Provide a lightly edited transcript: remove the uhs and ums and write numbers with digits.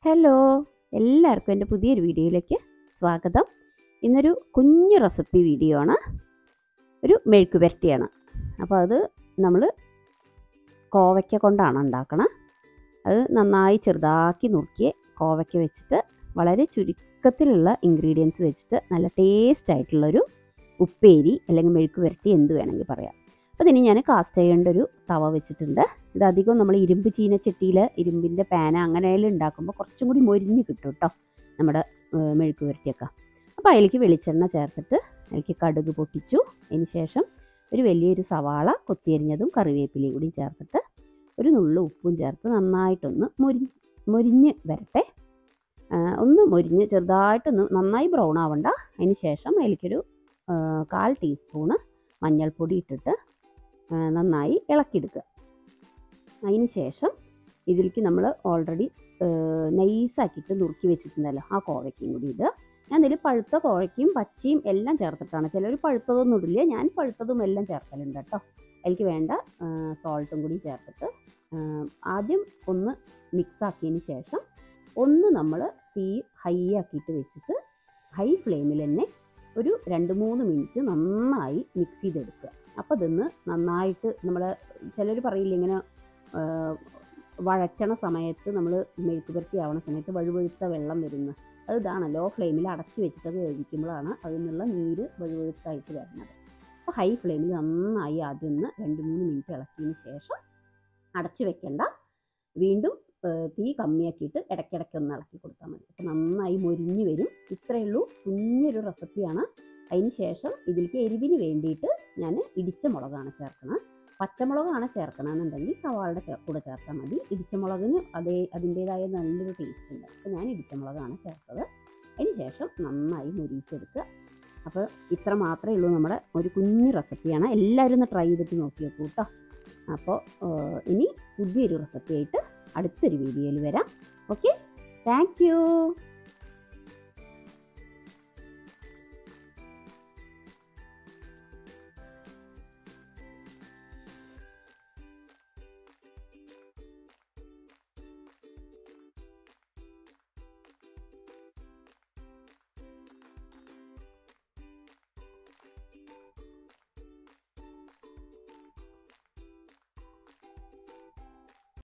Hello, എല്ലാവർക്കും എൻ്റെ പുതിയൊരു വീഡിയോയിലേക്ക് സ്വാഗതം. ഇന്നൊരു കുഞ്ഞു റെസിപ്പി വീഡിയോ ആണ്. ഒരു മെഴുക്ക് പുരട്ടിയാണ്. അപ്പോൾ അത് നമ്മൾ കോവയ്ക്ക കൊണ്ടാണ് ഉണ്ടാക്കണം. അത് നന്നായി ചെറുതാക്കി നുറുക്കിയ കോവയ്ക്ക വെച്ചിട്ട് വളരെ ചുരുക്കത്തിലുള്ള ഇൻഗ്രീഡിയൻസ് വെച്ചിട്ട് നല്ല ടേസ്റ്റ് ആയിട്ടുള്ളൊരു ഉപ്പേരി അല്ലെങ്കിൽ മെഴുക്ക് പുരട്ടി എന്ത് വേണമെങ്കിൽ പറയാം. അപ്പോൾ ഇതിന് ഞാൻ കാസ്റ്റ് ചെയ്യേണ്ട ഒരു തവ വെച്ചിട്ടുണ്ട്. ഇതധികം നമ്മൾ ഇരുമ്പ് ചീനച്ചട്ടിയിൽ ഇരുമ്പിൻ്റെ പാന അങ്ങനെയെല്ലാം ഉണ്ടാക്കുമ്പോൾ കുറച്ചും കൂടി മൊരിഞ്ഞ് കിട്ടും കേട്ടോ നമ്മുടെ മെഴുക്ക് പുരട്ടിയൊക്കെ. അപ്പോൾ അതിലേക്ക് വെളിച്ചെണ്ണ ചേർത്തിട്ട് അതിലേക്ക് കടുക് പൊട്ടിച്ചു. അതിന് ശേഷം ഒരു വലിയൊരു സവാള കൊത്തിയരിഞ്ഞതും കറിവേപ്പിലയും കൂടി ചേർത്തിട്ട് ഒരു നുള്ളു ഉപ്പും ചേർത്ത് നന്നായിട്ടൊന്ന് മൊരിഞ്ഞ് വരട്ടെ. ഒന്ന് മൊരിഞ്ഞ് ചെറുതായിട്ടൊന്ന് നന്നായി ബ്രൗൺ ആവണ്ട. അതിന് ശേഷം അതിലേക്കൊരു 1/4 ടീസ്പൂണ് മഞ്ഞൾപ്പൊടി ഇട്ടിട്ട് നന്നായി ഇളക്കിയെടുക്കുക. അതിന് ശേഷം ഇതിലേക്ക് നമ്മൾ ഓൾറെഡി നൈസാക്കിയിട്ട് നുറുക്കി വെച്ചിട്ടുണ്ടല്ലോ ആ കോവയ്ക്കയും കൂടി ഇടുക. ഞാൻ ഇതിൽ പഴുത്ത കോവയ്ക്കയും പച്ചയും എല്ലാം ചേർത്തിട്ടാണ്. ചിലർ പഴുത്തതൊന്നും ഇടില്ല, ഞാൻ പഴുത്തതും എല്ലാം ചേർക്കലുണ്ട് കേട്ടോ. അതിലേക്ക് വേണ്ട സോൾട്ടും കൂടി ചേർത്തിട്ട് ആദ്യം ഒന്ന് മിക്സാക്കിയതിന് ശേഷം ഒന്ന് നമ്മൾ തീ ഹൈ ആക്കിയിട്ട് വെച്ചിട്ട് ഹൈ ഫ്ലെയിമിൽ തന്നെ ഒരു 2-3 മിനിറ്റ് നന്നായി മിക്സ് ചെയ്തെടുക്കുക. അപ്പോൾ ഇതൊന്ന് നന്നായിട്ട് നമ്മൾ ചിലർ പറയില്ല ഇങ്ങനെ വഴറ്റണ സമയത്ത് നമ്മൾ മെഴുക്ക് പുരട്ടി ആവണ സമയത്ത് വഴുവഴുത്ത വെള്ളം വരുന്നത്, അത് ഇതാണ് ലോ ഫ്ലെയിമിൽ അടച്ചു വെച്ചിട്ടത് വേവിക്കുമ്പോഴാണ് അതിൽ നിന്നുള്ള നീര് വഴുവഴുത്തായിട്ട് വരുന്നത്. അപ്പോൾ ഹൈ ഫ്ലെയിമിൽ നന്നായി ആദ്യം ഒന്ന് 2-3 മിനിറ്റ് ഇളക്കിയതിന് ശേഷം അടച്ചു വെക്കേണ്ട, വീണ്ടും തീ കമ്മിയാക്കിയിട്ട് ഇടയ്ക്കിടയ്ക്ക് ഇളക്കി കൊടുത്താൽ മതി. അപ്പോൾ നന്നായി മൊരിഞ്ഞ് വരും. ഇത്രയേ ഉള്ളൂ, കുഞ്ഞൊരു റെസിപ്പിയാണ്. അതിന് ശേഷം ഇതിലേക്ക് എരിവിന് വേണ്ടിയിട്ട് ഞാൻ ഇടിച്ച മുളകാണ് ചേർക്കുന്നത്. പച്ചമുളകാണ് ചേർക്കണമെന്നുണ്ടെങ്കിൽ സവാളയുടെ കൂടെ ചേർത്താൽ മതി. ഇടിച്ച മുളകിന് അതിൻ്റേതായ നല്ലൊരു ടേസ്റ്റ് ഉണ്ട്. അപ്പോൾ ഞാൻ ഇടിച്ച മുളകാണ് ചേർത്തത്. അതിന് ശേഷം നന്നായി മൊരിയിച്ചെടുക്കുക. അപ്പോൾ ഇത്ര മാത്രമേ ഉള്ളൂ നമ്മുടെ ഒരു കുഞ്ഞു റെസിപ്പിയാണ്. എല്ലാവരും ഒന്ന് ട്രൈ ചെയ്തിട്ട് നോക്കി നോക്കൂ കേട്ടോ. അപ്പോൾ ഇനി പുതിയൊരു റെസിപ്പി ആയിട്ട് അടുത്തൊരു വീഡിയോയിൽ വരാം. Okay, thank you.